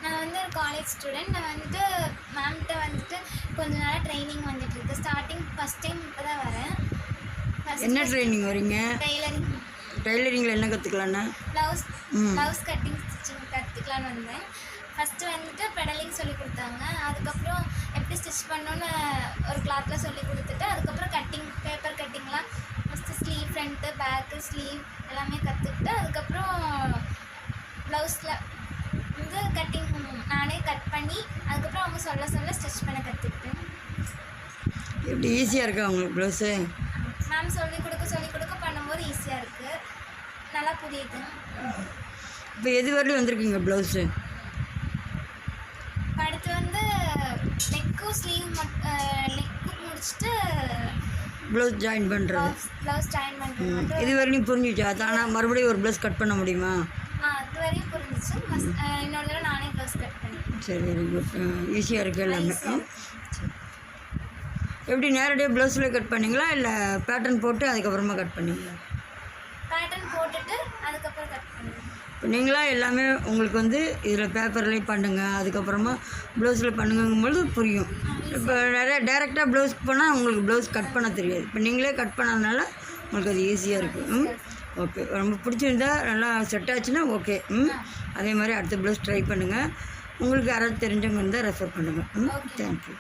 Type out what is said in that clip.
நான் வந்து ஒரு காலேஜ் ஸ்டூடெண்ட். நான் வந்துட்டு மேம்கிட்ட வந்துட்டு கொஞ்ச நாளாக ட்ரைனிங் வந்துட்டுருக்கு. ஃபஸ்ட் டைம் இப்போ தான் வரேன். என்ன ட்ரைனிங் வரீங்க? டெய்லரிங். டெய்லரிங்கில் என்ன கற்றுக்கலான்னு? ப்ளவுஸ் கட்டிங் ஸ்டிச்சிங் கற்றுக்கலான்னு வந்தேன். ஃபஸ்ட்டு வந்துட்டு பெடலிங் சொல்லி கொடுத்தாங்க. அதுக்கப்புறம் எப்படி ஸ்டிச் பண்ணணுன்னு ஒரு கிளாத்தில் சொல்லி கொடுத்துட்டு அதுக்கப்புறம் பேப்பர் கட்டிங்லாம் first sleeve, front, back, sleeve எல்லாமே கற்றுக்கிட்டு அதுக்கப்புறம் ப்ளவுஸில் வந்து கட்டிங் நானே கட் பண்ணி அதுக்கப்புறம் அவங்க சொல்ல ஸ்டிச் பண்ண கற்றுக்கிட்டேன். எப்படி ஈஸியாக இருக்கா உங்களுக்கு ப்ளவுஸு? மேம் சொல்லிக் கொடுக்க பண்ணும்போது ஈஸியாக இருக்குது, நல்லா புரியுது. இப்போ எது வரலையும் வந்திருக்கீங்க ப்ளவுஸு? அடுத்து வந்து நெக்கும் ஸ்லீவ் நெக்கு முடிச்சுட்டு ப்ளவுஸ் ஜாயின் பண்ணுறது. ப்ளவுஸ் ஜாயின் பண்ணுறது இது வரையும் புரிஞ்சிச்சா? ஆனால் மறுபடியும் ஒரு ப்ளவுஸ் கட் பண்ண முடியுமா? அது வரையும் புரிஞ்சிச்சு. இன்னொரு தடவை நானே ப்ளவுஸ் கட் பண்ணேன். சரி, வெரி குட். ஈஸியாக இருக்குது எல்லாமே. எப்படி நேரடியாக ப்ளவுஸில் கட் பண்ணிங்களா இல்லை பேட்டர்ன் போட்டு அதுக்கப்புறமா கட் பண்ணிங்களா? பேட்டர்ன் போட்டுட்டு அதுக்கப்புறம் கட் பண்ணுவேன். இப்போ நீங்களாக எல்லாமே உங்களுக்கு வந்து இதில் பேப்பர்லேயே பண்ணுங்கள், அதுக்கப்புறமா ப்ளவுஸில் பண்ணுங்கும்பொழுது புரியும். இப்போ நிறைய டைரெக்டாக ப்ளவுஸ்க்கு போனால் உங்களுக்கு ப்ளவுஸ் கட் பண்ண தெரியாது. இப்போ நீங்களே கட் பண்ணதுனால உங்களுக்கு அது ஈஸியாக இருக்குது. ஓகே, ரொம்ப பிடிச்சிருந்தா நல்லா செட் ஆச்சுன்னா ஓகே. அதே மாதிரி அடுத்த ப்ளவுஸ் ட்ரை பண்ணுங்கள். உங்களுக்கு யாராவது தெரிஞ்சவங்க இருந்தால் ரெஃபர் பண்ணுங்கள். தேங்க்யூ.